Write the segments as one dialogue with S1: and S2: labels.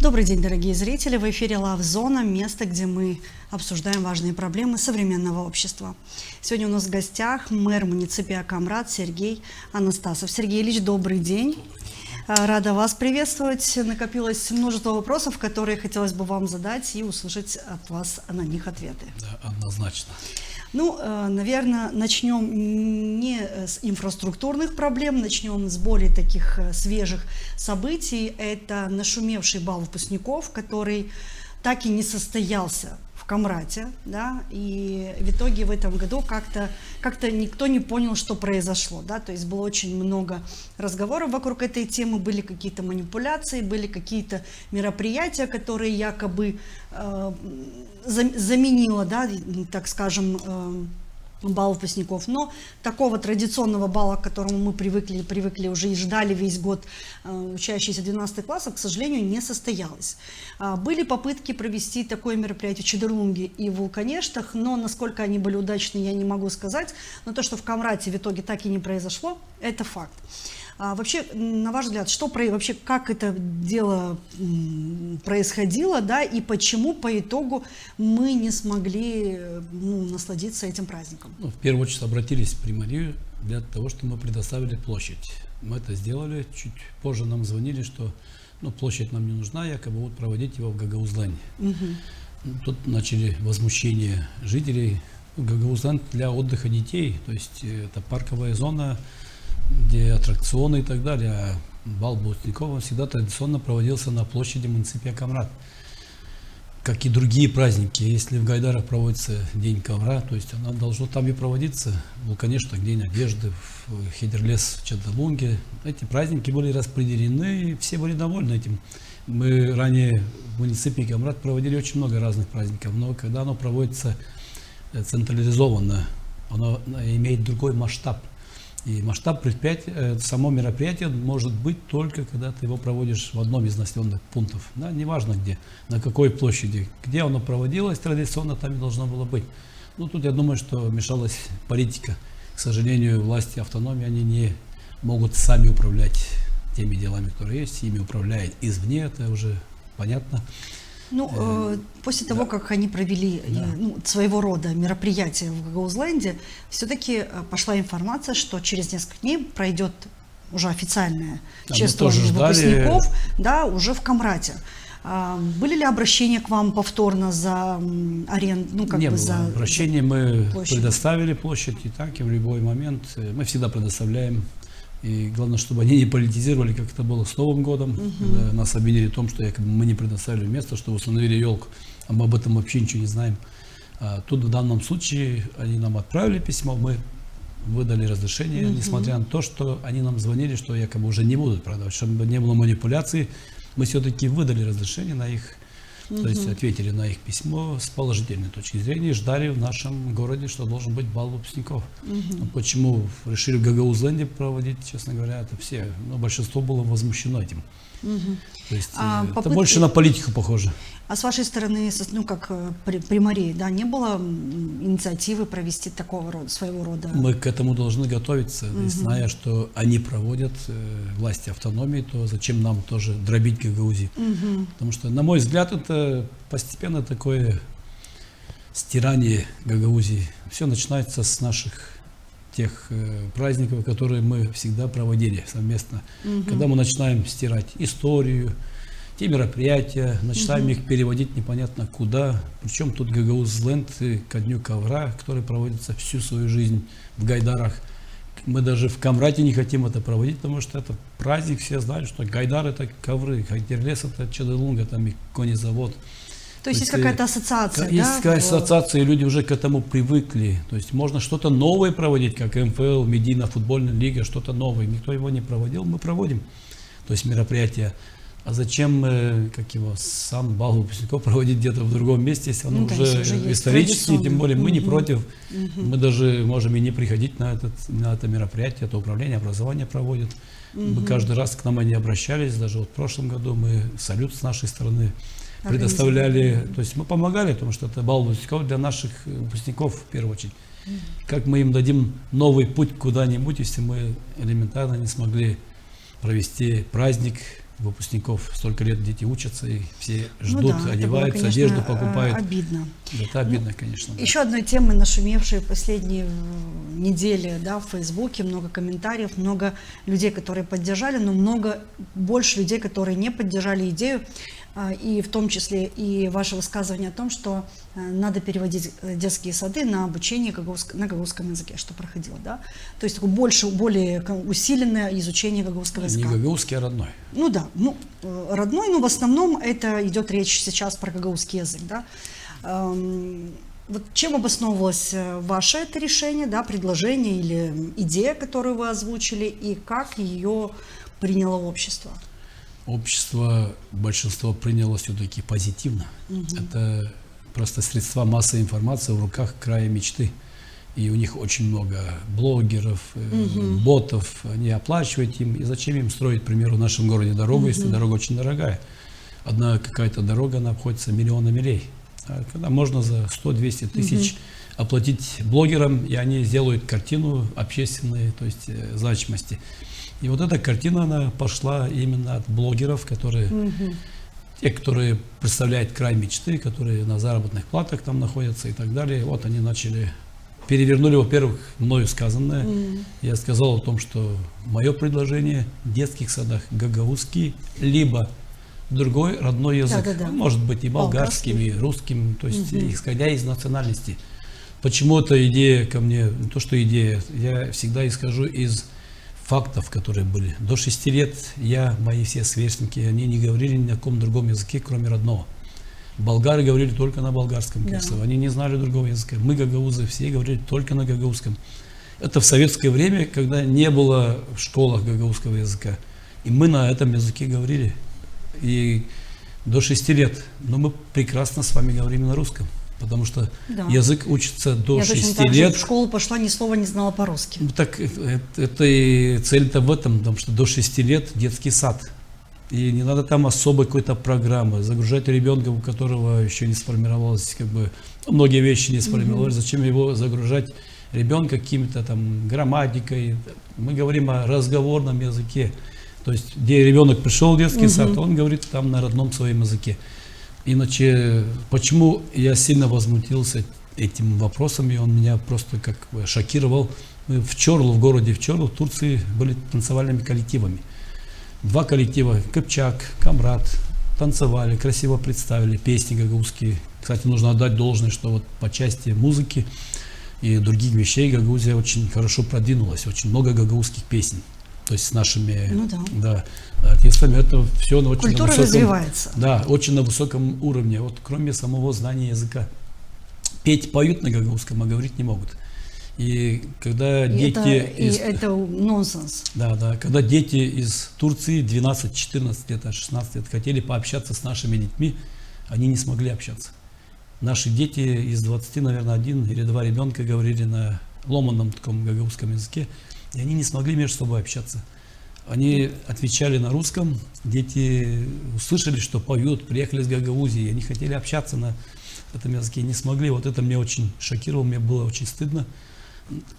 S1: Добрый день, дорогие зрители! В эфире Love Zone, место, где мы обсуждаем важные проблемы современного общества. Сегодня у нас в гостях мэр муниципия Камрат Сергей Анастасов. Сергей Ильич, добрый день! Рада вас приветствовать. Накопилось множество вопросов, которые хотелось бы вам задать и услышать от вас на них ответы.
S2: Да, однозначно.
S1: Ну, наверное, начнем не с инфраструктурных проблем, начнем с более таких свежих событий. Это нашумевший бал выпускников, который так и не состоялся в Камрате, да, и в итоге в этом году как-то никто не понял, что произошло, да, то есть было очень много разговоров вокруг этой темы, были какие-то манипуляции, были какие-то мероприятия, которые якобы заменило, да, так скажем, бал выпускников, но такого традиционного бала, к которому мы привыкли уже и ждали весь год учащиеся 12 классов, к сожалению, не состоялось. Были попытки провести такое мероприятие в Чедерлунге и в Вулканештах, но насколько они были удачны, я не могу сказать, но то, что в Камрате в итоге так и не произошло, это факт. Вообще, на ваш взгляд, вообще, как это дело происходило, да, и почему по итогу мы не смогли насладиться этим праздником?
S2: В первую очередь обратились в примарию для того, чтобы мы предоставили площадь. Мы это сделали, чуть позже нам звонили, что площадь нам не нужна, якобы будут проводить его в Гагаузленде. Тут начали возмущение жителей. Гагаузленд для отдыха детей, то есть это парковая зона, где аттракционы и так далее, а бал выпускников всегда традиционно проводился на площади муниципия Камрат. Как и другие праздники, если в Гайдарах проводится День ковра, то есть она должна там и проводиться. Конечно, День одежды, в Хедерлес, в Чедерлунге. Эти праздники были распределены, и все были довольны этим. Мы ранее в муниципии Камрат проводили очень много разных праздников, но когда оно проводится централизованно, оно имеет другой масштаб. И масштаб предприятия, само мероприятие может быть только когда ты его проводишь в одном из населенных пунктов. Да, неважно где, на какой площади. Где оно проводилось традиционно, там и должно было быть. Тут я думаю, что мешалась политика. К сожалению, власти автономии, они не могут сами управлять теми делами, которые есть. Ими управляет извне, это уже понятно.
S1: После того, как они провели своего рода мероприятие в Гагаузленде, все-таки пошла информация, что через несколько дней пройдет уже официальное чествование выпускников, да, уже в Камрате. Были ли обращения к вам повторно за аренду?
S2: Не было обращений, мы предоставили площадь и так, и в любой момент. Мы всегда предоставляем. И главное, чтобы они не политизировали, как это было с Новым годом, когда нас обвинили в том, что якобы мы не предоставили место, что установили елку, а мы об этом вообще ничего не знаем. Тут в данном случае они нам отправили письмо, мы выдали разрешение, несмотря на то, что они нам звонили, что якобы уже не будут продавать, чтобы не было манипуляций, мы все-таки выдали разрешение на их, то есть ответили на их письмо с положительной точки зрения и ждали в нашем городе, что должен быть бал выпускников. Почему решили в Гагаузленде проводить, честно говоря, это все, большинство было возмущено этим. То есть это больше на политику похоже.
S1: А с вашей стороны, как примарии, да, не было инициативы провести такого рода, своего рода?
S2: Мы к этому должны готовиться, зная, что они проводят власти автономии, то зачем нам тоже дробить Гагаузию? Потому что, на мой взгляд, это постепенно такое стирание Гагаузии. Все начинается с наших тех праздников, которые мы всегда проводили совместно. Когда мы начинаем стирать историю, те мероприятия, начинаем их переводить непонятно куда. Причем тут Гагаузленд ко дню ковра, который проводится всю свою жизнь в Гайдарах. Мы даже в Камрате не хотим это проводить, потому что это праздник, все знают, что Гайдар это ковры, Хайтерлес это Чедерлунга, там и конезавод.
S1: То есть какая-то ассоциация,
S2: есть какая-то ассоциация, и люди уже к этому привыкли. То есть можно что-то новое проводить, как МФЛ, Медина, футбольная лига, что-то новое. Никто его не проводил, мы проводим. То есть мероприятия. А зачем сам бал выпускников проводить где-то в другом месте, если он уже исторический, тем более мы не против. Мы даже можем и не приходить на это мероприятие, это управление образования проводит. Мы каждый раз к нам они обращались, даже в прошлом году мы салют с нашей стороны предоставляли, то есть мы помогали, потому что это бал выпускников для наших выпускников в первую очередь. Как мы им дадим новый путь куда-нибудь, если мы элементарно не смогли провести праздник выпускников, столько лет дети учатся, и все
S1: Ну
S2: ждут,
S1: да, это было,
S2: одеваются,
S1: конечно,
S2: одежду покупают.
S1: обидно.
S2: Это обидно, конечно. Да.
S1: Еще одной темой, нашумевшей в последние недели, да, в Фейсбуке, много комментариев, много людей, которые поддержали, но больше людей, которые не поддержали идею, и в том числе и ваше высказывание о том, что надо переводить детские сады на обучение на гагаузском языке, что проходило, да? То есть такое более усиленное изучение гагаузского языка.
S2: Не гагаузский, а родной.
S1: Ну да, родной, но в основном это идет речь сейчас про гагаузский язык, да? Вот чем обосновывалось ваше это решение, да, предложение или идея, которую вы озвучили, и как ее приняло общество?
S2: Общество, большинство приняло все-таки позитивно. Это просто средства массовой информации в руках края мечты. И у них очень много блогеров, ботов, они оплачивают им. И зачем им строить, к примеру, в нашем городе дорогу, если дорога очень дорогая? Одна какая-то дорога, она обходится миллионы милей. А когда можно за 100-200 тысяч оплатить блогерам, и они сделают картину общественной, то есть значимости. И вот эта картина, она пошла именно от блогеров, которые, те, которые представляют край мечты, которые на заработных платах там находятся и так далее. Вот они перевернули, во-первых, мною сказанное. Я сказал о том, что мое предложение в детских садах гагаузский, либо другой родной язык.
S1: Да-да-да.
S2: Может быть и болгарским, и русским, то есть исходя из национальности. Почему эта идея ко мне, не то что идея, я всегда исхожу из фактов, которые были. До 6 лет мои все сверстники, они не говорили ни на каком другом языке, кроме родного. Болгары говорили только на болгарском, они не знали другого языка. Мы, гагаузы, все говорили только на гагаузском. Это в советское время, когда не было в школах гагаузского языка. И мы на этом языке говорили. И до 6 лет. Но мы прекрасно с вами говорим на русском. Потому что язык учится до 6 лет.
S1: В школу пошла, ни слова не знала по-русски.
S2: Так это и цель-то в этом, потому что до 6 лет детский сад. И не надо там особой какой-то программы. Загружать ребенка, у которого еще не сформировалось, многие вещи не сформировались. Зачем его загружать ребенка какими-то там грамматикой? Мы говорим о разговорном языке. То есть, где ребенок пришел в детский сад, он говорит там на родном своем языке. Иначе, почему я сильно возмутился этим вопросом, и он меня просто как бы шокировал. Мы в городе Чорлу, в Турции, были танцевальными коллективами. 2 коллектива, Кыпчак, Камрат, танцевали, красиво представили, песни гагаузские. Кстати, нужно отдать должное, что вот по части музыки и других вещей Гагаузия очень хорошо продвинулась, очень много гагаузских песен. То есть с нашими артистами это все на очень
S1: Культура развивается.
S2: Да, очень на высоком уровне. Вот кроме самого знания языка. Поют на гагаузском, а говорить не могут. И когда дети...
S1: Это нонсенс.
S2: Да, когда дети из Турции 12-14 лет, 16 лет хотели пообщаться с нашими детьми, они не смогли общаться. Наши дети из 20, наверное, 1 или 2 ребенка говорили на ломаном таком гагаузском языке, и они не смогли между собой общаться. Они отвечали на русском, дети услышали, что поют, приехали из Гагаузии, они хотели общаться на этом языке, не смогли. Вот это меня очень шокировало, мне было очень стыдно,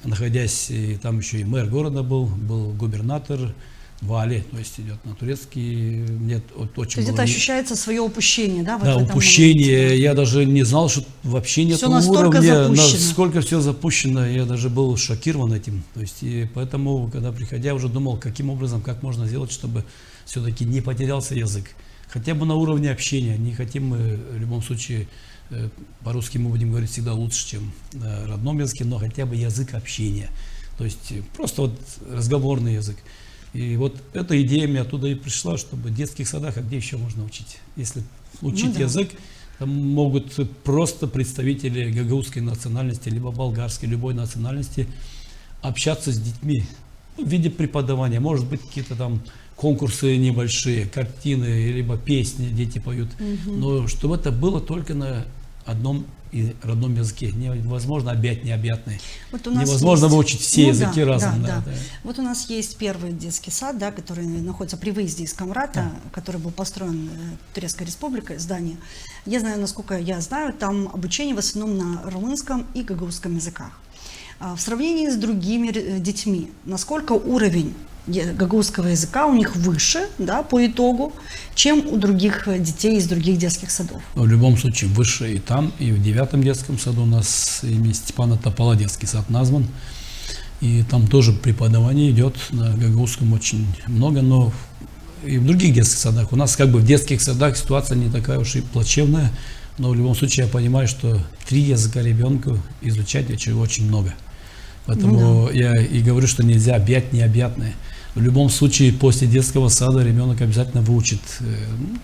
S2: находясь, и там еще и мэр города был губернатор, Вали, то есть идет на турецкий. Мне очень
S1: то есть это ощущается свое упущение, да?
S2: Да, упущение. Моменте. Я даже не знал, что вообще нет уровня, насколько все запущено. Я даже был шокирован этим. То есть, и поэтому, когда приходя, уже думал, каким образом, как можно сделать, чтобы все-таки не потерялся язык. Хотя бы на уровне общения. Не хотим мы, в любом случае, по-русски мы будем говорить всегда лучше, чем на родном языке, но хотя бы язык общения. То есть просто вот разговорный язык. И вот эта идея мне оттуда и пришла, чтобы в детских садах, а где еще можно учить? Если учить язык, там могут просто представители гагаузской национальности, либо болгарской, любой национальности общаться с детьми в виде преподавания. Может быть, какие-то там конкурсы небольшие, картины, либо песни дети поют. Но чтобы это было только на одном и родном языке. Невозможно объять необъятные.
S1: Вот у нас
S2: невозможно
S1: есть...
S2: выучить все языки разом.
S1: Да. Вот у нас есть первый детский сад, да, который находится при выезде из Камрата, который был построен Турецкой Республикой, здание. Я знаю, насколько я знаю, там обучение в основном на румынском и гагаузском языках. В сравнении с другими детьми, насколько уровень гагаузского языка у них выше, да, по итогу, чем у других детей из других детских садов.
S2: Но в любом случае выше и там, и в 9-м детском саду у нас имени Степана Топола детский сад назван. И там тоже преподавание идет на гагаузском очень много, но и в других детских садах. У нас как бы в детских садах ситуация не такая уж и плачевная, но в любом случае я понимаю, что 3 языка ребенку изучать очень много. Поэтому я и говорю, что нельзя объять необъятное. В любом случае, после детского сада ребенок обязательно выучит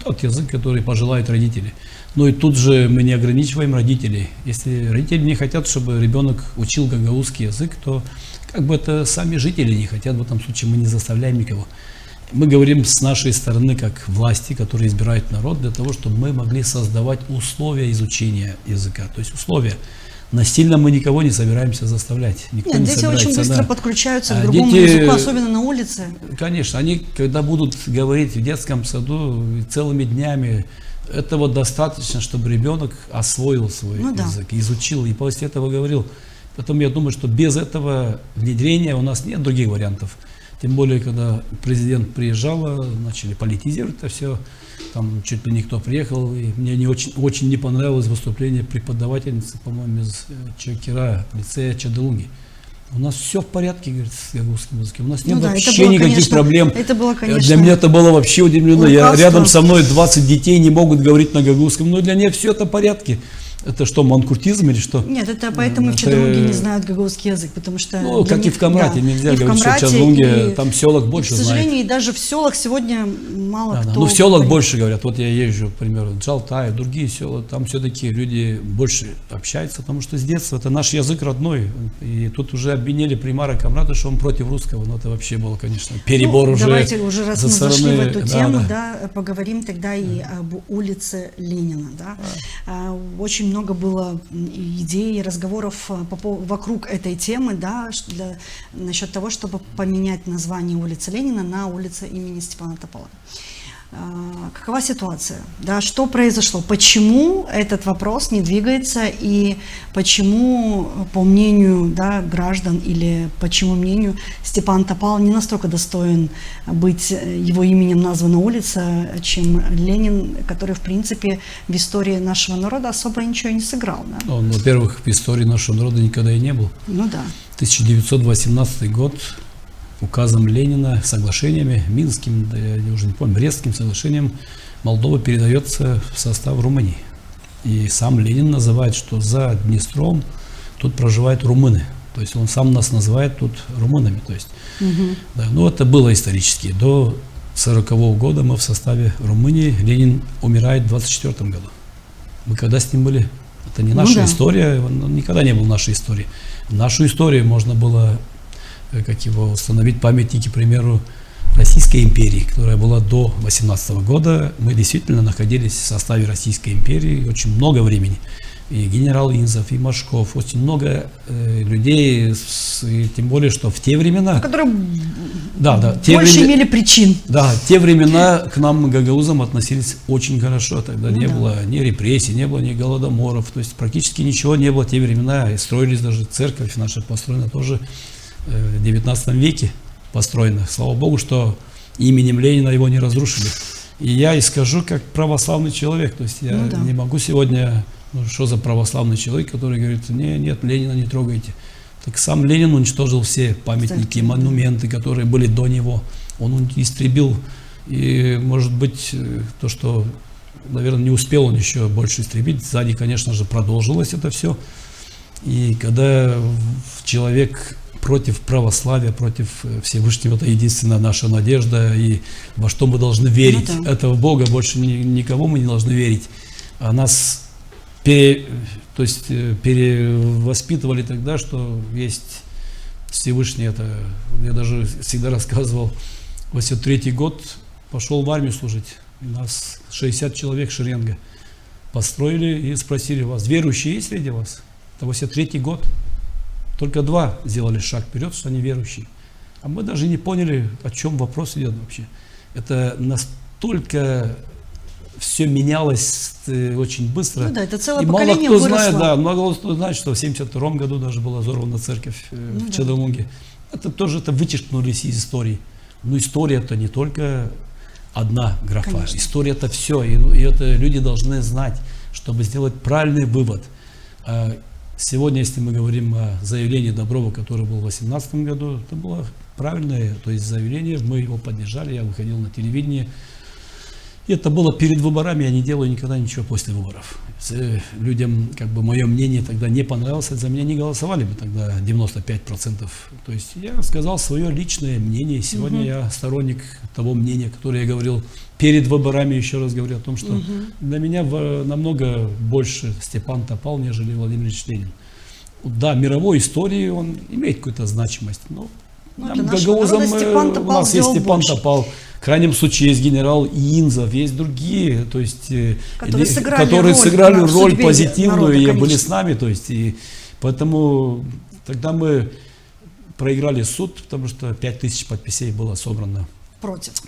S2: тот язык, который пожелают родители. Ну и тут же мы не ограничиваем родителей. Если родители не хотят, чтобы ребенок учил гагаузский язык, то как бы это сами жители не хотят. В этом случае мы не заставляем никого. Мы говорим с нашей стороны, как власти, которые избирают народ, для того, чтобы мы могли создавать условия изучения языка. То есть условия. Насильно мы никого не собираемся заставлять. Никто
S1: Нет,
S2: не
S1: дети
S2: собирается,
S1: очень быстро
S2: да.
S1: подключаются к другому языку, особенно на улице.
S2: Конечно, они, когда будут говорить в детском саду целыми днями, этого достаточно, чтобы ребенок освоил свой язык, изучил и после этого говорил. Потом я думаю, что без этого внедрения у нас нет других вариантов. Тем более, когда президент приезжал, начали политизировать это все. Там чуть ли никто приехал, и мне очень не понравилось выступление преподавательницы, по-моему, из Чакира, лицея Чаделунги. У нас все в порядке, говорит, с гагаузским языком. У нас нет вообще никаких проблем.
S1: Это было, конечно,
S2: для меня это было вообще удивлено. Рядом со мной 20 детей не могут говорить на гагаузском, но для них все это в порядке. Это что, манкуртизм или что?
S1: Нет, это поэтому в Чаделунге не знают гагаузский язык, потому что...
S2: Ну, как и в Камрате, нельзя говорить, что в Чаделунге там в селах больше знает.
S1: К сожалению, и даже в селах сегодня мало кто...
S2: Ну, в селах больше говорят. Вот я езжу, к примеру, в Джалтай, другие села, там все-таки люди больше общаются, потому что с детства это наш язык родной. И тут уже обвинили примара Камрата, что он против русского. Но это вообще было, конечно, перебор уже.
S1: Давайте уже, раз мы зашли в эту тему, поговорим тогда и об улице Ленина. Да? Очень много было идей, разговоров вокруг этой темы, да, насчет того, чтобы поменять название улицы Ленина на улицу имени Степана Топола. Какова ситуация? Да, что произошло? Почему этот вопрос не двигается и почему, по мнению, да, граждан или почему мнению, Степан Топал не настолько достоин быть его именем названа улица, чем Ленин, который, в принципе, в истории нашего народа особо ничего не сыграл? Да?
S2: Он, во-первых, в истории нашего народа никогда и не был.
S1: Ну да.
S2: 1918 год. Указом Ленина, соглашениями, Минским, да, я уже не помню, Брестским соглашением Молдова передается в состав Румынии. И сам Ленин называет, что за Днестром тут проживают румыны. То есть он сам нас называет тут румынами. То есть, да, ну, это было исторически. До 1940 года мы в составе Румынии. Ленин умирает в 1924 году. Мы когда с ним были? Это не наша история, он никогда не был нашей историей. В нашу историю можно было как его установить памятники, к примеру, Российской империи, которая была до 18 года. Мы действительно находились в составе Российской империи очень много времени. И генерал Инзов, и Машков, очень много людей, и тем более, что в те времена...
S1: Которые больше имели причин.
S2: Да, в те времена к нам, гагаузам, относились очень хорошо. Тогда не было ни репрессий, не было ни голодоморов, то есть практически ничего не было в те времена. И строились даже церковь наша построена тоже в 19 веке построена. Слава Богу, что именем Ленина его не разрушили. И я и скажу как православный человек. То есть я не могу сегодня, что за православный человек, который говорит, нет, Ленина не трогайте. Так сам Ленин уничтожил все памятники, монументы, которые были до него. Он истребил. И может быть то, что, наверное, не успел он еще больше истребить. Сзади, конечно же, продолжилось это все. И когда человек против православия, против Всевышнего, это единственная наша надежда, и во что мы должны верить. Это в Бога, больше никому мы не должны верить. А нас перевоспитывали тогда, что есть Всевышний. Это я даже всегда рассказывал. 83-й год пошел в армию служить. И нас 60 человек шеренга построили и спросили вас, верующие есть среди вас? Это 83-й год. Только 2 сделали шаг вперед, что они верующие. А мы даже не поняли, о чем вопрос идет вообще. Это настолько все менялось очень быстро.
S1: Ну да, это целое поколение выросло.
S2: Мало кто знает, что в 1972 году даже была взорвана церковь в Чаделунге. Это тоже вычеркнулись из истории. Ну, история это не только одна графа.
S1: Конечно.
S2: История это все. И это люди должны знать, чтобы сделать правильный вывод. Сегодня, если мы говорим о заявлении Доброва, которое было в 2018 году, это было правильное, то есть заявление, мы его поддержали, я выходил на телевидение. И это было перед выборами, я не делаю никогда ничего после выборов. Если людям, как бы, мое мнение тогда не понравилось, за меня не голосовали бы тогда 95%. То есть я сказал свое личное мнение. Сегодня я сторонник того мнения, которое я говорил перед выборами, еще раз говорю о том, что для меня намного больше Степан Топал, нежели Владимир Ильич Ленин. Да, мировой истории он имеет какую-то значимость, но
S1: для
S2: нам,
S1: нашего
S2: гагаузам,
S1: народа Степан
S2: у
S1: Топал
S2: нас есть
S1: сделал
S2: Степан
S1: больше.
S2: Топал. В крайнем случае есть генерал Инзов, есть другие, то есть,
S1: Которые сыграли
S2: роль
S1: в судьбе
S2: позитивную
S1: народа,
S2: и
S1: конечно.
S2: были с нами. То есть, и поэтому тогда мы проиграли суд, потому что 5000 подписей было собрано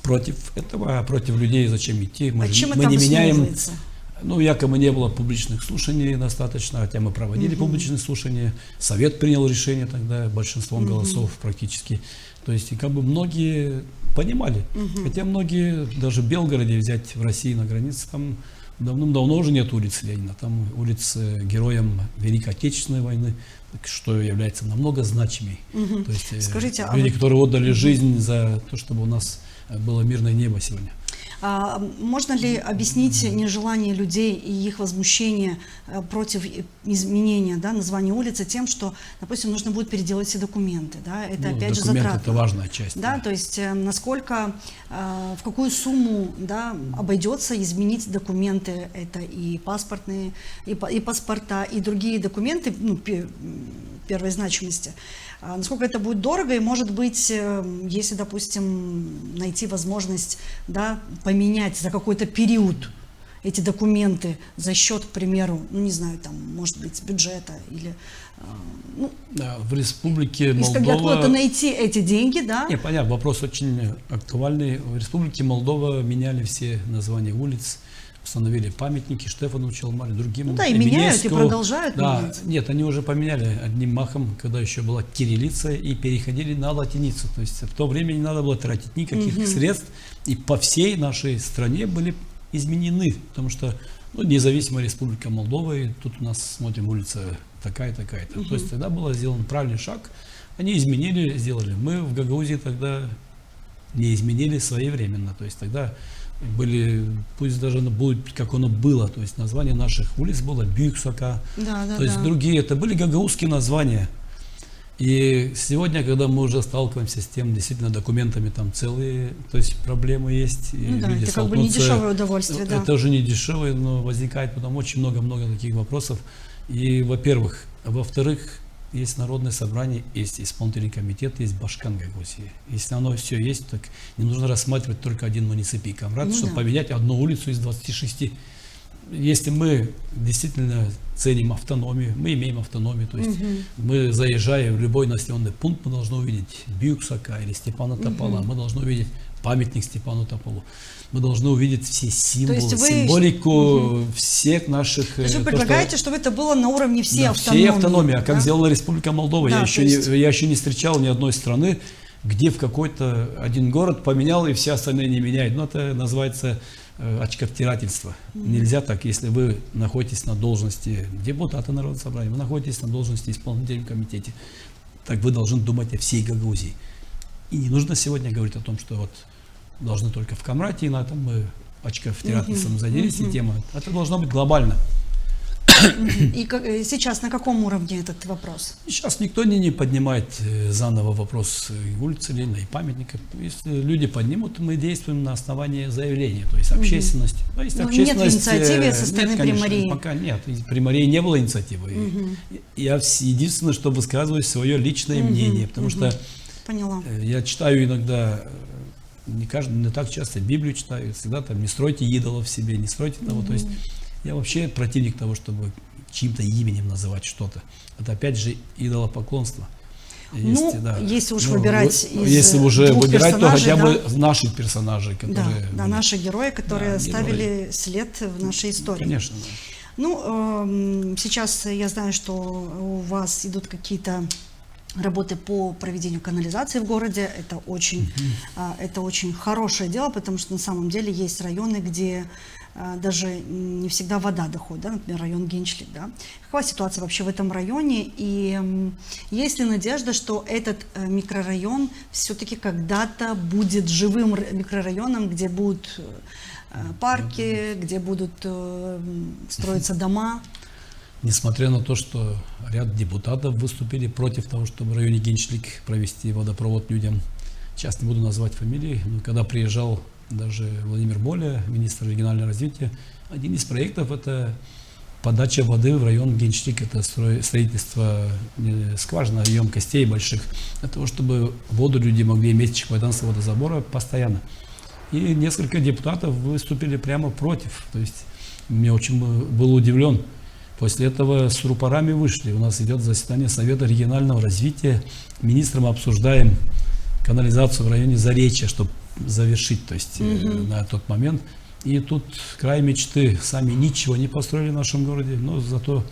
S2: против этого, а против людей зачем идти? Мы
S1: чем
S2: мы
S1: это
S2: не меняем.
S1: обосновывается?
S2: Ну, якобы не было публичных слушаний достаточно, хотя мы проводили публичные слушания. Совет принял решение тогда большинством голосов практически. То есть, и как бы многие понимали. Хотя многие, даже в Белгороде взять, в России на границе, там давным-давно уже нет улиц Ленина. Там улицы героям Великой Отечественной войны, что является намного значимей. То есть,
S1: Скажите,
S2: люди, которые отдали жизнь за то, чтобы у нас было мирное небо сегодня.
S1: Можно ли объяснить нежелание людей и их возмущение против изменения, да, названия улицы тем, что, допустим, нужно будет переделать все документы, да, это опять же
S2: документы
S1: затратно.
S2: — это важная часть.
S1: Да, то есть насколько, в какую сумму, да, обойдется изменить документы, это и паспортные, и паспорта, и другие документы, ну, первой значимости. Насколько это будет дорого, и, может быть, если, допустим, найти возможность, да, поменять за какой-то период эти документы за счет, к примеру, ну, не знаю, там, может быть, бюджета или... Ну,
S2: Да, в Республике
S1: если
S2: Молдова...
S1: откуда-то найти эти деньги, да?
S2: Не, понятно, вопрос очень актуальный. В Республике Молдова меняли все названия улиц, установили памятники Штефану Челмарю, другим.
S1: Ну да, и меняют, и
S2: Эбенеску.
S1: продолжают
S2: Да,
S1: менять.
S2: нет, они уже поменяли одним махом, когда еще была кириллица, и переходили на латиницу. То есть в то время не надо было тратить никаких средств, и по всей нашей стране были изменены, потому что, ну, независимая Республика Молдова, и тут у нас, смотрим, улица такая-то. То есть тогда был сделан правильный шаг, они изменили, сделали. Мы в Гагаузии тогда не изменили своевременно, то есть тогда были, пусть даже оно будет, как оно было, то есть название наших улиц было Бюксака, то есть другие, это были гагаузские названия. И сегодня, когда мы уже сталкиваемся с тем, действительно, документами там целые, то есть проблемы есть. И
S1: Ну да,
S2: люди
S1: это как бы не дешевое удовольствие, да.
S2: Это уже не дешевое, но возникает потом очень много-много таких вопросов. И, во-первых. Во-вторых, есть народное собрание, есть исполнительный комитет, есть Башкан Гагаузии. Если оно все есть, так не нужно рассматривать только один муниципий Камрад, чтобы поменять одну улицу из 26. Если мы действительно ценим автономию, мы имеем автономию, то есть мы, заезжая в любой населенный пункт, мы должны увидеть Бюксака или Степана Топала, мы должны увидеть памятник Степану Тополу, мы должны увидеть все символы, символику всех наших...
S1: То есть вы предлагаете, чтобы это было на уровне всей автономии?
S2: Всей автономии, а как сделала Республика Молдова,
S1: Да,
S2: я еще не встречал ни одной страны, где в какой-то один город поменял, и все остальные не меняют. Ну, это называется очковтирательство. Нельзя так, если вы находитесь на должности депутата Народного собрания, вы находитесь на должности исполнительном комитете, так вы должны думать о всей Гагаузии. И не нужно сегодня говорить о том, что вот должны только в Камрате, и на этом мы очковтирательством занялись, и тема. Это должно быть глобально.
S1: И сейчас на каком уровне этот вопрос?
S2: Сейчас никто не поднимает заново вопрос улицы Ленина и памятника. Если люди поднимут, мы действуем на основании заявления, то есть общественность. То есть общественность,
S1: нет инициативы со стороны примарии?
S2: Пока нет. Примарии не было инициативы. Я единственное, что высказываю свое личное мнение, потому что
S1: Поняла.
S2: Я читаю иногда, не так часто Библию читаю, всегда там не стройте идолов в себе, не стройте того. То есть я вообще противник того, чтобы чьим-то именем называть что-то. Это опять же идолопоклонство.
S1: Если уж выбирать из
S2: если уже
S1: двух
S2: выбирать, то хотя бы
S1: да,
S2: наших персонажей, которые...
S1: Да, наши герои, которые оставили
S2: герои.
S1: след в нашей истории.
S2: Конечно, да.
S1: Ну, сейчас я знаю, что у вас идут какие-то работы по проведению канализации в городе. Это очень хорошее дело, потому что на самом деле есть районы, где даже не всегда вода доходит, да, например, район Генчлик, да. Какова ситуация вообще в этом районе, и есть ли надежда, что этот микрорайон все-таки когда-то будет живым микрорайоном, где будут парки, где будут строиться дома?
S2: Несмотря на то, что ряд депутатов выступили против того, чтобы в районе Генчлик провести водопровод людям, сейчас не буду называть фамилии, но когда приезжал даже Владимир Боля, министр регионального развития, один из проектов — это подача воды в район Генчлик, это строительство скважиноемкостей больших, для того, чтобы воду люди могли иметь чеквайданского водозабора постоянно. И несколько депутатов выступили прямо против, то есть я очень был удивлен. После этого с рупорами вышли. У нас идет заседание Совета регионального развития. Министром обсуждаем канализацию в районе Заречья, чтобы завершить, то есть на тот момент. И тут край мечты. Сами ничего не построили в нашем городе, но зато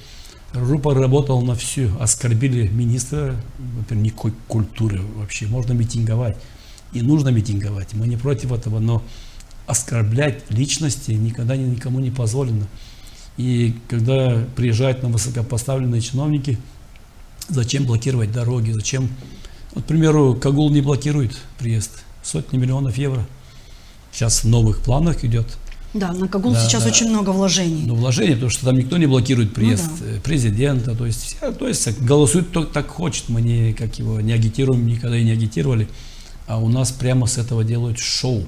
S2: рупор работал на всю. Оскорбили министра, во-первых, никакой культуры вообще. Можно митинговать. И нужно митинговать. Мы не против этого, но оскорблять личности никогда никому не позволено. И когда приезжают на высокопоставленные чиновники, зачем блокировать дороги, зачем, вот, к примеру, Кагул не блокирует приезд, сотни миллионов евро. Сейчас в новых планах идет.
S1: Да, на Кагул сейчас очень много вложений.
S2: Ну, вложений, потому что там никто не блокирует приезд президента, то есть голосует кто так хочет, мы не агитируем, никогда и не агитировали, а у нас прямо с этого делают шоу.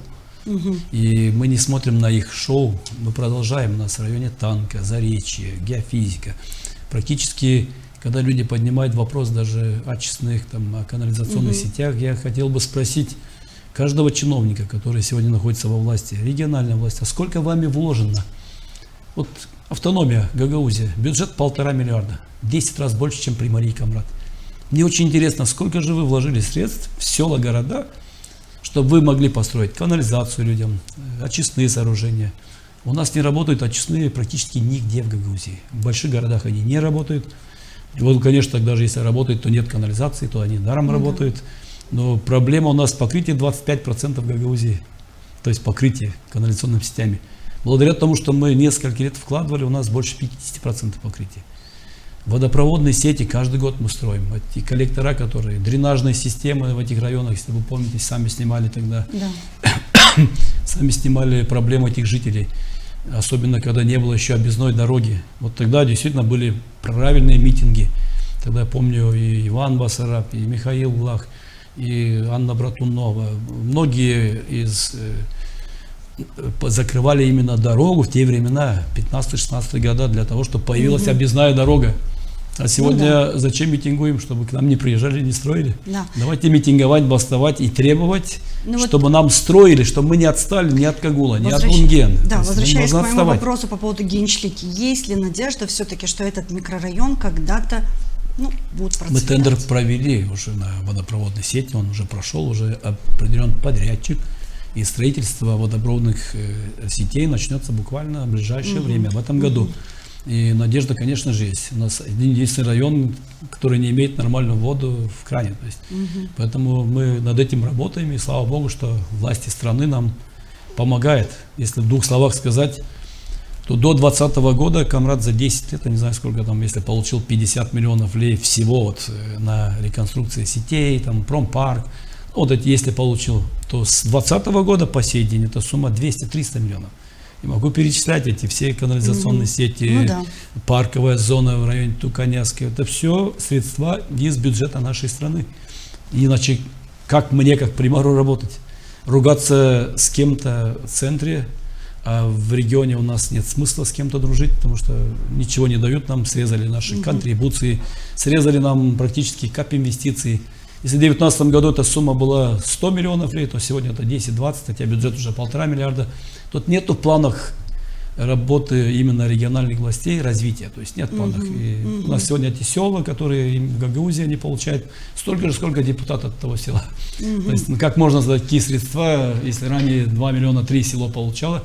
S2: И мы не смотрим на их шоу, мы продолжаем. У нас в районе Танка, Заречье, геофизика. Практически, когда люди поднимают вопрос даже о честных о канализационных сетях, я хотел бы спросить каждого чиновника, который сегодня находится во власти, региональной власти, а сколько вами вложено? Вот автономия, Гагаузия, бюджет 1,5 миллиарда, 10 раз больше, чем при Марии Камрад. Мне очень интересно, сколько же вы вложили средств в села, города, чтобы вы могли построить канализацию людям, очистные сооружения. У нас не работают очистные практически нигде в Гагаузии. В больших городах они не работают. И вот, конечно, даже если работают, то нет канализации, то они даром работают. Но проблема у нас покрытие 25% в Гагаузии. То есть покрытие канализационными сетями. Благодаря тому, что мы несколько лет вкладывали, у нас больше 50% покрытия. Водопроводные сети каждый год мы строим. Эти коллектора, которые, дренажные системы в этих районах, если вы помните, сами снимали тогда. Сами снимали проблемы этих жителей. Особенно, когда не было еще объездной дороги. Вот тогда действительно были правильные митинги. Тогда я помню и Иван Басараб, и Михаил Влах, и Анна Братунова. Многие закрывали именно дорогу в те времена, 15-16 года, для того, чтобы появилась объездная дорога. А сегодня зачем митингуем? Чтобы к нам не приезжали, не строили? Давайте митинговать, бастовать и требовать, чтобы нам строили, чтобы мы не отстали ни от Кагула, ни от Унген.
S1: Да, возвращаясь к моему вопросу по поводу Генчлики, есть ли надежда все-таки, что этот микрорайон когда-то будет процветать?
S2: Мы тендер провели уже на водопроводной сети, он уже прошел, уже определен подрядчик. И строительство водопроводных сетей начнется буквально в ближайшее время, в этом году. И надежда, конечно же, есть. У нас единственный район, который не имеет нормальную воду в кране. То есть, поэтому мы над этим работаем, и слава Богу, что власти страны нам помогают. Если в двух словах сказать, то до 2020 года Камрад за 10 лет, я не знаю сколько там, если получил 50 миллионов лей всего на реконструкции сетей, там промпарк, вот эти, если получил, то с 2020 года по сей день эта сумма 200-300 миллионов. И могу перечислять эти все канализационные сети, парковая зона в районе Туканяской. Это все средства из бюджета нашей страны. Иначе как мне, как примару, работать? Ругаться с кем-то в центре, а в регионе у нас нет смысла с кем-то дружить, потому что ничего не дают нам, срезали наши контрибуции, срезали нам практически кап инвестиций. Если в 2019 году эта сумма была 100 миллионов лей, то сегодня это 10-20, хотя бюджет уже 1,5 миллиарда. Тут нету в планах работы именно региональных властей развития, то есть нет в планах. И у нас сегодня эти села, которые в Гагаузии они получают столько же, сколько депутатов от того села. То есть как можно за такие средства, если ранее 2 миллиона 3 село получало,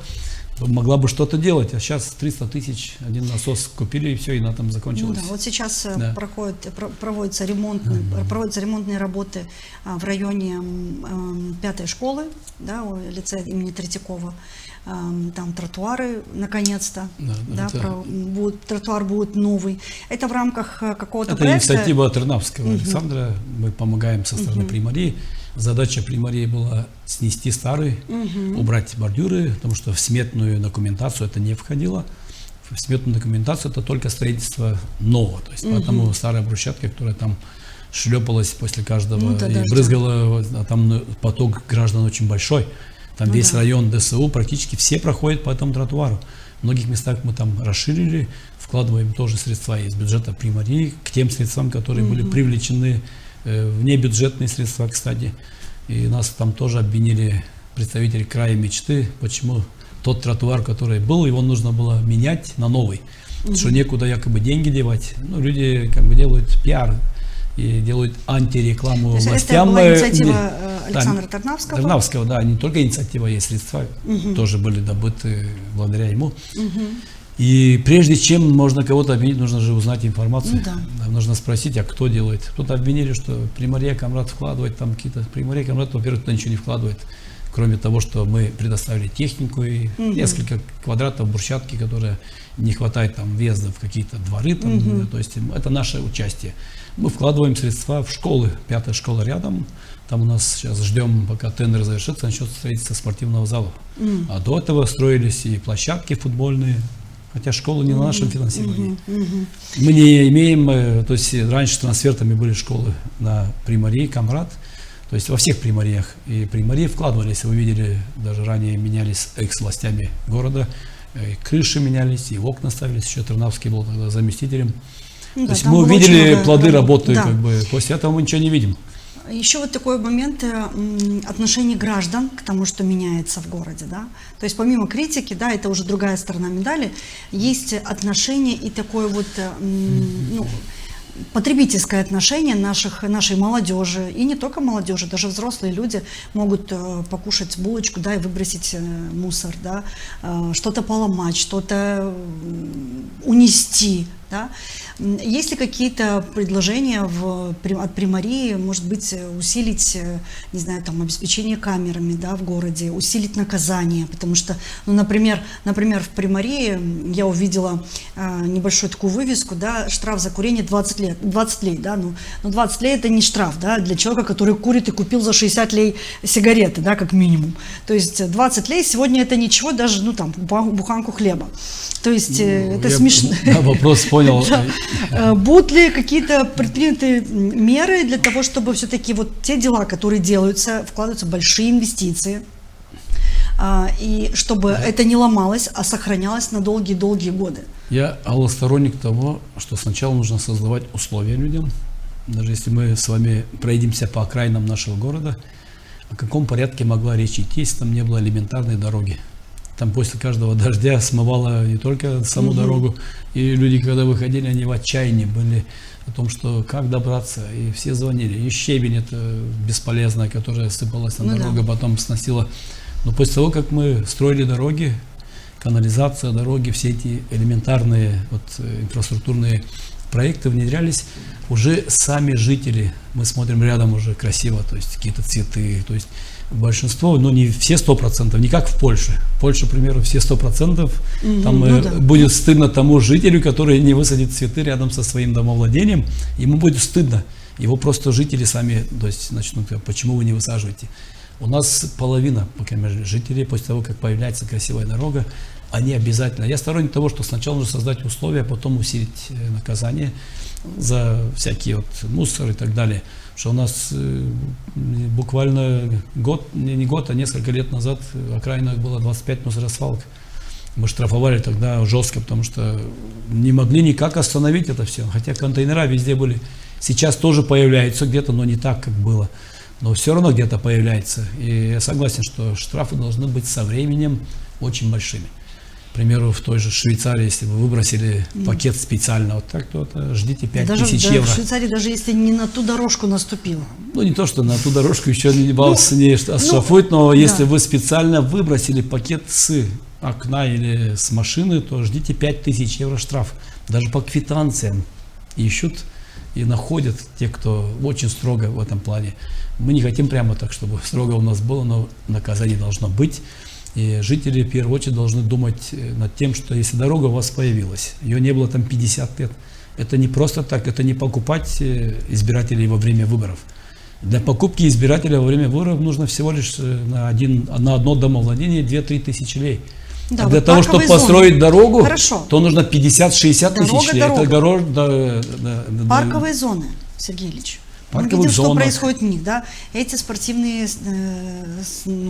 S2: могла бы что-то делать, а сейчас 300 тысяч, один насос купили и все, и на этом
S1: Ну
S2: закончилось.
S1: да, вот сейчас
S2: Да.
S1: проводятся ремонтные работы в районе 5-й школы, да, лицея имени Третьякова. Там тротуары наконец-то,
S2: Да, это-
S1: тротуар будет новый. Это в рамках какого-то
S2: Это
S1: проекта.
S2: инициатива Тернавского Александра. Мы помогаем со стороны Примарии. Задача Примарии была снести старый, убрать бордюры, потому что в сметную документацию это не входило. В сметную документацию это только строительство нового. То есть поэтому старая брусчатка, которая там шлепалась после каждого
S1: Ну да,
S2: и
S1: дождя.
S2: брызгала, а там поток граждан очень большой. Там
S1: Ну
S2: весь
S1: да.
S2: район ДСУ, практически все проходят по этому тротуару. В многих местах мы там расширили, вкладываем тоже средства из бюджета Примарии к тем средствам, которые были привлечены, внебюджетные средства, кстати. И нас там тоже обвинили представители края мечты, почему тот тротуар, который был, его нужно было менять на новый. Что некуда якобы деньги девать. Ну, люди как бы делают пиар и делают антирекламу
S1: То есть
S2: властям.
S1: это была инициатива
S2: Да,
S1: Александра Тарнавского.
S2: Тарнавского, да, не только инициатива, есть средства, тоже были добыты благодаря ему. И прежде чем можно кого-то обвинить, нужно же узнать информацию.
S1: Ну да.
S2: Да, нужно спросить, а кто делает. Кто-то обвинили, что Примария Камрад вкладывает там какие-то... Примария Камрад, во-первых, туда ничего не вкладывает, кроме того, что мы предоставили технику и несколько квадратов брусчатки, которые не хватает там въезда в какие-то дворы. Там, то есть это наше участие. Мы вкладываем средства в школы. 5-я школа рядом. Там у нас сейчас ждем, пока тендер завершится, начнет строительство спортивного зала. А до этого строились и площадки футбольные. Хотя школы не на нашем финансировании. Мы не имеем, то есть раньше трансфертами были школы на Примарии, Камрад, то есть во всех Примариях. И Примарии вкладывались, вы видели, даже ранее менялись экс-властями города, и крыши менялись, и окна ставились, еще Тернавский был тогда заместителем.
S1: Ну
S2: То
S1: да,
S2: есть
S1: там
S2: мы
S1: было
S2: увидели
S1: очень много
S2: плоды
S1: работ.
S2: работы,
S1: Да.
S2: как бы, после этого мы ничего не видим.
S1: Еще вот такой момент отношение граждан к тому, что меняется в городе, да. То есть помимо критики, да, это уже другая сторона медали, есть отношение и такое вот, ну, потребительское отношение нашей молодежи, и не только молодежи, даже взрослые люди могут покушать булочку, да, и выбросить мусор, да, что-то поломать, что-то унести, да. Есть ли какие-то предложения от Примарии, может быть, усилить, не знаю, там, обеспечение камерами, да, в городе, усилить наказание, потому что, ну, например, в Примарии я увидела небольшую такую вывеску, да, штраф за курение 20 лей, да, ну 20 лей это не штраф, да, для человека, который курит и купил за 60 лей сигареты, да, как минимум. То есть 20 лей сегодня это ничего, даже, ну, там, буханку хлеба. То есть это
S2: Я,
S1: смешно.
S2: да, вопрос понял.
S1: Да. Будут ли какие-то предприняты меры для того, чтобы все-таки вот те дела, которые делаются, вкладываются большие инвестиции, и чтобы это не ломалось, а сохранялось на долгие-долгие годы?
S2: Я сторонник того, что сначала нужно создавать условия людям. Даже если мы с вами проедемся по окраинам нашего города, о каком порядке могла речь идти, если там не было элементарной дороги. Там после каждого дождя смывало не только саму дорогу, и люди, когда выходили, они в отчаянии были о том, что как добраться, и все звонили. И щебень это бесполезная, которая сыпалась на дорогу, потом сносила. Но после того, как мы строили дороги, канализация, дороги, все эти элементарные инфраструктурные проекты внедрялись, уже сами жители, мы смотрим рядом уже красиво, то есть какие-то цветы, то есть большинство, но не все 100%, не как в Польше. В Польше, к примеру, все 100%, там будет стыдно тому жителю, который не высадит цветы рядом со своим домовладением, ему будет стыдно. Его просто жители сами, то есть начнут говорить, почему вы не высаживаете. У нас половина, по крайней мере, жителей, после того, как появляется красивая дорога, они обязательно. Я сторонник того, что сначала нужно создать условия, а потом усилить наказание за всякие мусор и так далее. Что у нас буквально не год, а несколько лет назад в окраинах было 25 мусоросвалок. Мы штрафовали тогда жестко, потому что не могли никак остановить это все. Хотя контейнера везде были. Сейчас тоже появляются где-то, но не так, как было. Но все равно где-то появляется. И я согласен, что штрафы должны быть со временем очень большими. К примеру, в той же Швейцарии, если вы выбросили пакет специально вот так, то ждите 5000 евро.
S1: В Швейцарии даже если не на ту дорожку наступил.
S2: Ну, не то, что на ту дорожку еще вас не оштрафуют, но если вы специально выбросили пакет с окна или с машины, то ждите 5000 евро штраф. Даже по квитанциям ищут и находят те, кто очень строго в этом плане. Мы не хотим прямо так, чтобы строго у нас было, но наказание должно быть. И жители в первую очередь должны думать над тем, что если дорога у вас появилась, ее не было там 50 лет, это не просто так, это не покупать избирателей во время выборов. Для покупки избирателя во время выборов нужно всего лишь на одно домовладение 2-3 тысячи лей.
S1: Да,
S2: А для
S1: вот
S2: того, чтобы
S1: парковые
S2: построить
S1: зоны.
S2: дорогу,
S1: Хорошо.
S2: то нужно 50-60 тысяч лей. Это
S1: Парковые зоны, Сергей Ильич. Мы
S2: Парковых
S1: видим, что
S2: зонах.
S1: происходит в них, да? Эти спортивные,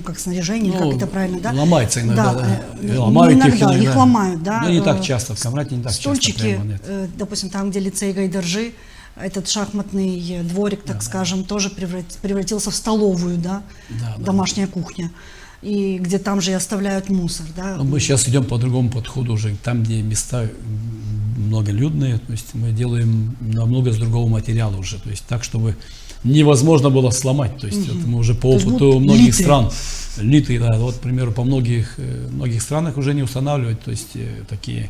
S1: как снаряжение, как это правильно, да?
S2: Ломается иногда, да.
S1: Не
S2: Ломают
S1: иногда, их ломают, да.
S2: Но не так часто, в Камрате не так
S1: стульчики,
S2: часто. Прямо, нет.
S1: допустим, там, где лицей Гайдаржи, этот шахматный дворик, так скажем, тоже превратился в столовую, да? Домашняя кухня. И где там же и оставляют мусор, да?
S2: Но мы сейчас идем по другому подходу уже, там, где места многолюдные, то есть мы делаем намного с другого материала уже, то есть так, чтобы невозможно было сломать, то есть это мы уже по опыту многих стран, литые, да, вот, к примеру, по многих странах уже не устанавливать, то есть такие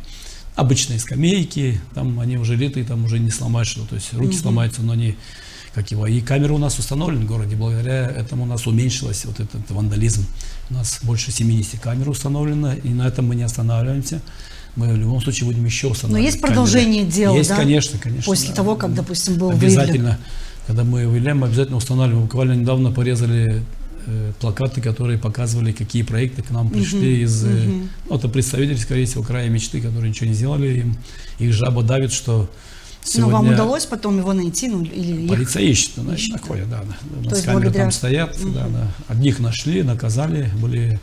S2: обычные скамейки, там они уже литые, там уже не сломаешь, то есть руки сломаются, но они, как его, и камеры у нас установлены в городе, благодаря этому у нас уменьшилось вот этот вандализм, у нас больше 70 камер установлено, и на этом мы не останавливаемся. Мы в любом случае будем еще устанавливать.
S1: Но есть продолжение дела,
S2: есть,
S1: да?
S2: конечно.
S1: После того, как, допустим, был
S2: обязательно,
S1: выявлен.
S2: когда мы выявляем, мы обязательно устанавливаем. Буквально недавно порезали плакаты, которые показывали, какие проекты к нам пришли из... это представители, скорее всего, края мечты, которые ничего не сделали. Их жаба давит, что сегодня...
S1: Но вам удалось потом его найти? или
S2: полиция ищет, находят, да. У нас камеры там стоят, одних нашли, наказали, были...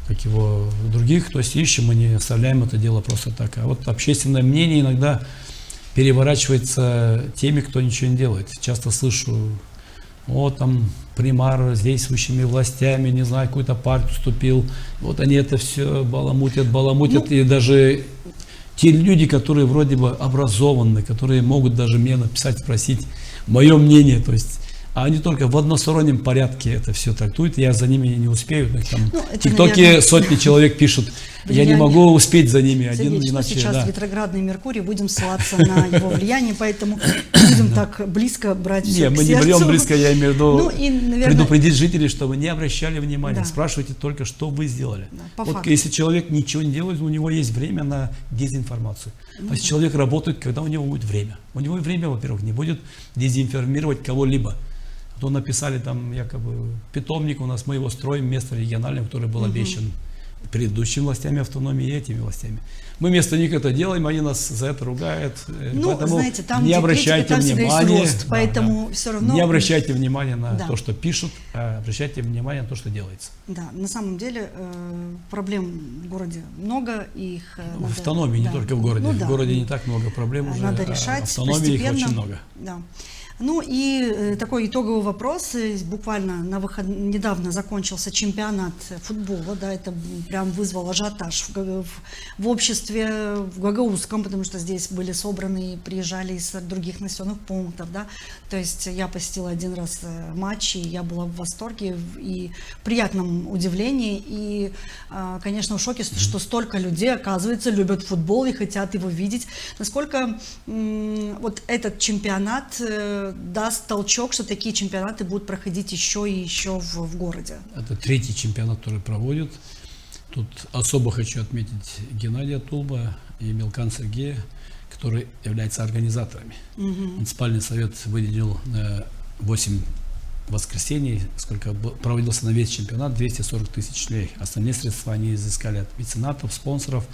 S2: как его других, то есть ищем, мы не оставляем это дело просто так. А вот общественное мнение иногда переворачивается теми, кто ничего не делает. Часто слышу, там примар с действующими властями, не знаю, какую-то партию вступил, вот они это все баламутят, и даже те люди, которые вроде бы образованы, которые могут даже мне написать, спросить мое мнение, то есть а они только в одностороннем порядке это все трактуют, я за ними не успею. Там, в ТикТоке, наверное, сотни человек пишут, я не могу успеть за ними.
S1: Сергей, иначе, сейчас ретроградный Меркурий, будем ссылаться на его влияние, поэтому будем так близко брать все к сердцу.
S2: Мы не берем близко, я имею в виду предупредить жителей, чтобы не обращали внимания, спрашивайте только, что вы сделали. Вот если человек ничего не делает, у него есть время на дезинформацию. То есть человек работает, когда у него будет время. У него время, во-первых, не будет дезинформировать кого-либо. То написали там якобы питомник, у нас мы его строим, место региональное, которое было обещано предыдущими властями автономии и этими властями. Мы вместо них это делаем, они нас за это ругают. Поэтому
S1: знаете, там,
S2: не обращайте внимания,
S1: поэтому все равно...
S2: Не обращайте внимания на то, что пишут, а обращайте внимание на то, что делается.
S1: Да, на самом деле проблем в городе много, их
S2: в автономии, не только в городе. В городе не так много проблем уже,
S1: надо решать
S2: в автономии их очень много.
S1: Да. Ну и такой итоговый вопрос. Буквально недавно закончился чемпионат футбола, да, это прям вызвало ажиотаж в обществе, в Гагаузском, потому что здесь были собраны, приезжали из других населенных пунктов, да. То есть я посетила один раз матч, и я была в восторге и приятном удивлении, и, конечно, в шоке, что столько людей, оказывается, любят футбол и хотят его видеть. Насколько вот этот чемпионат даст толчок, что такие чемпионаты будут проходить еще и еще в городе? Это
S2: 3-й чемпионат, который проводят. Тут особо хочу отметить Геннадия Тулба и Мелкан Сергея, которые являются организаторами. Муниципальный совет выделил 8 воскресений, сколько проводился на весь чемпионат, 240 тысяч лей. Остальные средства они изыскали от меценатов, спонсоров.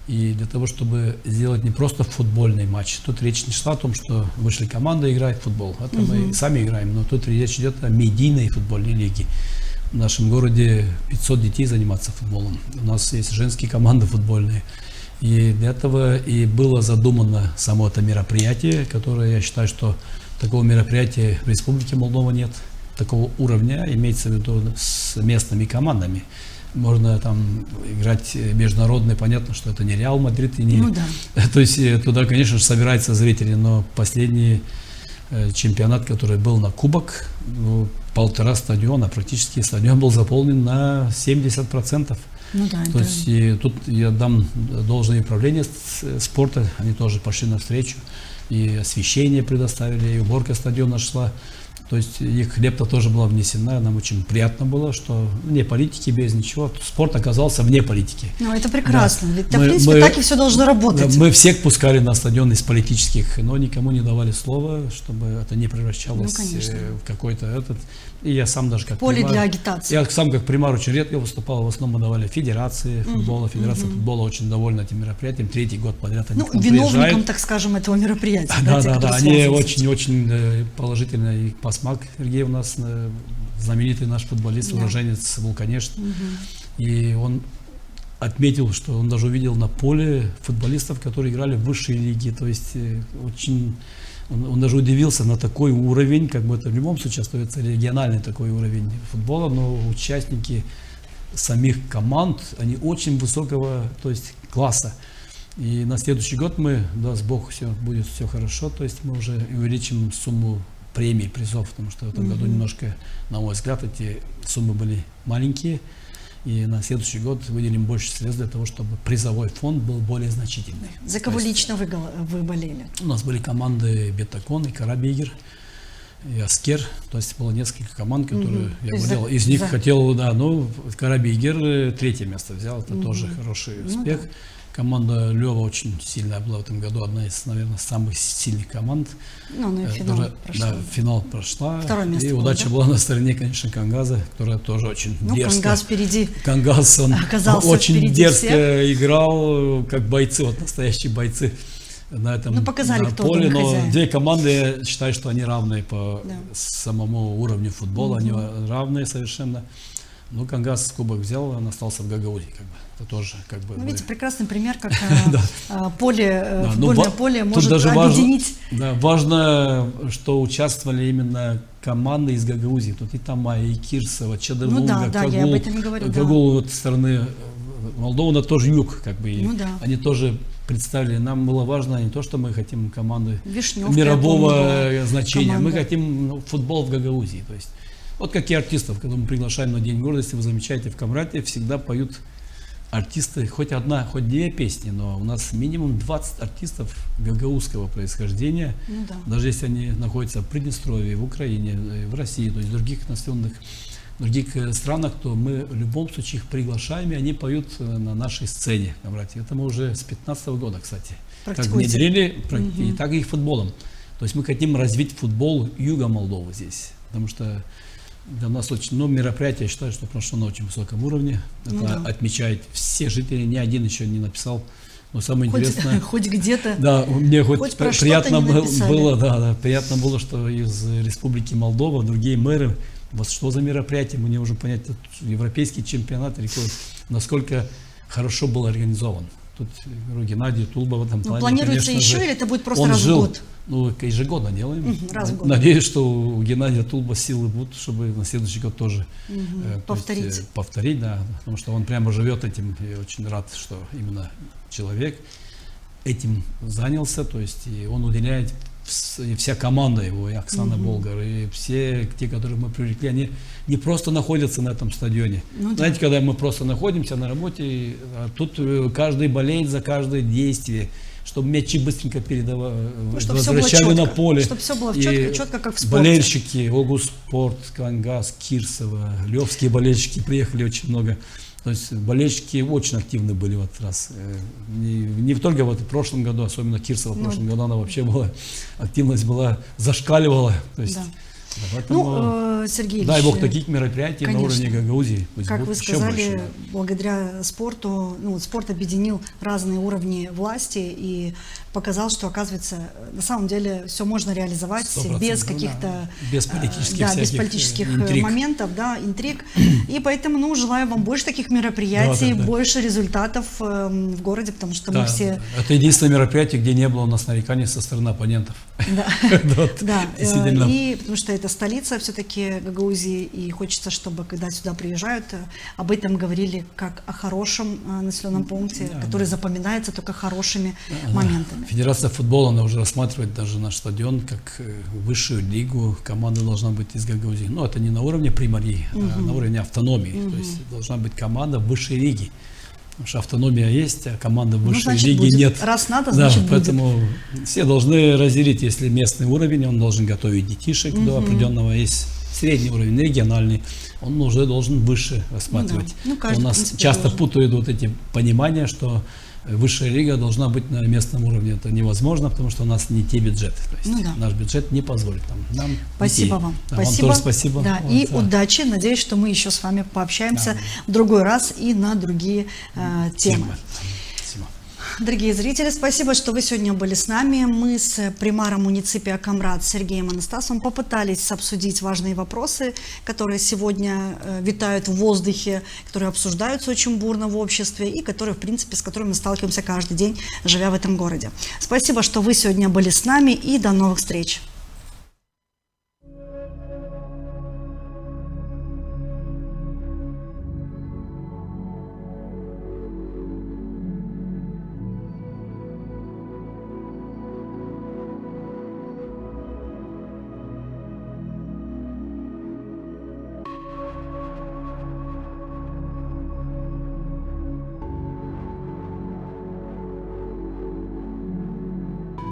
S2: И для того, чтобы сделать не просто футбольный матч, тут речь не шла о том, что вышли команды и играют в футбол. Это мы сами играем, но тут речь идет о медийной футбольной лиге. В нашем городе 500 детей заниматься футболом. У нас есть женские команды футбольные. И для этого и было задумано само это мероприятие, которое, я считаю, что такого мероприятия в Республике Молдова нет, такого уровня, имеется в виду с местными командами. Можно там играть международные, понятно, что это не Реал Мадрид и не... То есть туда, конечно же, собираются зрители, но последний чемпионат, который был на кубок, 1,5 стадиона, практически стадион был заполнен на 70%.
S1: Ну да,
S2: То есть и тут я дам должное управление спорта, они тоже пошли навстречу, и освещение предоставили, и уборка стадиона шла. То есть их лепта тоже была внесена, нам очень приятно было, что вне политики, без ничего, спорт оказался вне политики.
S1: Ну, это прекрасно,
S2: Да.
S1: ведь, в принципе, так и все должно работать.
S2: Мы всех пускали на стадион из политических, но никому не давали слова, чтобы это не превращалось в какой-то этот. И я сам даже как
S1: Поле
S2: примар,
S1: для агитации.
S2: Я сам как примар очень редко выступал, в основном мы давали федерации футбола. Федерация футбола очень довольна этим мероприятием, 3-й год подряд они к нам
S1: виновником,
S2: приезжают.
S1: так скажем, этого мероприятия.
S2: Да, они очень-очень положительно. И Пасмак Сергей у нас знаменитый наш футболист, уроженец Вулканешт. И он отметил, что он даже увидел на поле футболистов, которые играли в высшей лиге. То есть очень... Он даже удивился на такой уровень, как бы это в любом случае остается региональный такой уровень футбола, но участники самих команд, они очень высокого, то есть класса. И на следующий год мы, даст Бог, будет все хорошо, то есть мы уже увеличим сумму премий, призов, потому что в этом году немножко, на мой взгляд, эти суммы были маленькие. И на следующий год выделим больше средств для того, чтобы призовой фонд был более значительный.
S1: За кого лично вы болели?
S2: У нас были команды Бетакон и Карабигер, и Аскер. То есть было несколько команд, которые я болел. Из них хотел, Карабигер 3-е место взял. Это тоже хороший успех. Команда Лева очень сильная была в этом году, одна из, наверное, самых сильных команд. Финал прошла.
S1: Второе место
S2: и
S1: было,
S2: удача была на стороне, конечно, Кангаза, которая тоже очень дерзко.
S1: Кангаз впереди.
S2: Кангаз, он очень дерзко
S1: всех.
S2: Играл, как бойцы, вот настоящие бойцы на этом
S1: показали, кто
S2: поле. Но
S1: хозяин.
S2: две команды, я считаю, что они равные по самому уровню футбола, они равные совершенно. Ну, Кангаз кубок взял, он остался в Гагаузии, как бы. Это тоже, как бы.
S1: Видите, прекрасный пример, как футбольное поле может
S2: даже
S1: объединить.
S2: Важно, что участвовали именно команды из Гагаузии. Тут и Тамая, и Кирсова, Чадыргулга,
S1: я об этом и говорю.
S2: Кагул вот стороны Молдовы, тоже юг, как бы. Они тоже представили. Нам было важно не то, что мы хотим команды
S1: Вишневка,
S2: мирового значения,
S1: команда.
S2: мы хотим футбол в Гагаузии. То есть, вот как и артистов, когда мы приглашаем на День гордости, вы замечаете, в Камрате всегда поют артисты, хоть одна, хоть две песни, но у нас минимум 20 артистов гагаузского происхождения, даже если они находятся в Приднестровье, в Украине, в России, то есть в других странах, то мы в любом случае их приглашаем, и они поют на нашей сцене в Камрате. Это мы уже с 2015 года, кстати, как внедрили, и так и футболом. То есть мы хотим развить футбол юга Молдовы здесь, потому что у нас очень много мероприятий, я считаю, что прошло на очень высоком уровне. Это отмечают все жители, ни один еще не написал. Но самое интересное...
S1: Хоть где-то.
S2: Да, мне хоть приятно
S1: было,
S2: приятно было, что из Республики Молдова другие мэры, вот что за мероприятие, мне уже понять, европейский чемпионат, насколько хорошо был организован. Тут Геннадий Тулба в этом плане,
S1: планируется еще или это будет просто раз в год?
S2: Ежегодно делаем.
S1: Раз в год.
S2: Надеюсь, что у Геннадия Тулба силы будут, чтобы на следующий год тоже повторить, да, потому что он прямо живет этим. Я очень рад, что именно человек этим занялся, то есть и он уделяет, и вся команда его, и Оксана Болгар, и все те, которых мы привлекли, они не просто находятся на этом стадионе. Знаете, когда мы просто находимся на работе, а тут каждый болеет за каждое действие, чтобы мячи быстренько возвращали на поле.
S1: Чтобы все было четко, как в спорте.
S2: Болельщики, Огуспорт, Кангаз, Кирсова, левские болельщики приехали очень много. То есть болельщики очень активны были в этот раз. Не только в прошлом году, особенно Кирсова в прошлом году, она вообще была, активность была, зашкаливала. То есть, поэтому,
S1: Сергей
S2: дай
S1: Ильич,
S2: бог таких мероприятий на уровне Гагаузии.
S1: Как вы сказали, благодаря спорту, спорт объединил разные уровни власти и показал, что, оказывается, на самом деле все можно реализовать без каких-то
S2: без политических
S1: моментов, интриг. И поэтому, желаю вам больше таких мероприятий, больше результатов в городе, потому что мы все...
S2: Это единственное мероприятие, где не было у нас нареканий со стороны оппонентов.
S1: Да, и потому что это столица все-таки Гагаузии, и хочется, чтобы, когда сюда приезжают, об этом говорили как о хорошем населенном пункте, который запоминается только хорошими моментами.
S2: Федерация футбола, она уже рассматривает даже наш стадион как высшую лигу. Команда должна быть из Гагаузии. Но это не на уровне примарии, а на уровне автономии. То есть должна быть команда высшей лиги. Потому что автономия есть, а команда высшей
S1: значит,
S2: лиги
S1: будет.
S2: нет.
S1: Раз надо,
S2: Да,
S1: значит, будет.
S2: поэтому все должны разделить, если местный уровень, он должен готовить детишек до определенного, есть средний уровень, региональный, он уже должен выше рассматривать.
S1: Ну, каждый,
S2: У
S1: в
S2: нас
S1: принципе,
S2: часто
S1: должен.
S2: путают вот эти понимания, что высшая лига должна быть на местном уровне. Это невозможно, потому что у нас не те бюджеты. То есть
S1: Ну да.
S2: наш бюджет не позволит нам.
S1: Спасибо
S2: детей.
S1: вам.
S2: Да,
S1: Спасибо.
S2: Вам тоже спасибо.
S1: Да,
S2: Вот,
S1: и
S2: да.
S1: удачи. Надеюсь, что мы еще с вами пообщаемся
S2: Да.
S1: в другой раз и на другие темы.
S2: Спасибо.
S1: Дорогие зрители, спасибо, что вы сегодня были с нами. Мы с примаром муниципия Камрад Сергеем Анастасовым попытались обсудить важные вопросы, которые сегодня витают в воздухе, которые обсуждаются очень бурно в обществе и которые, в принципе, с которыми мы сталкиваемся каждый день, живя в этом городе. Спасибо, что вы сегодня были с нами, и до новых встреч.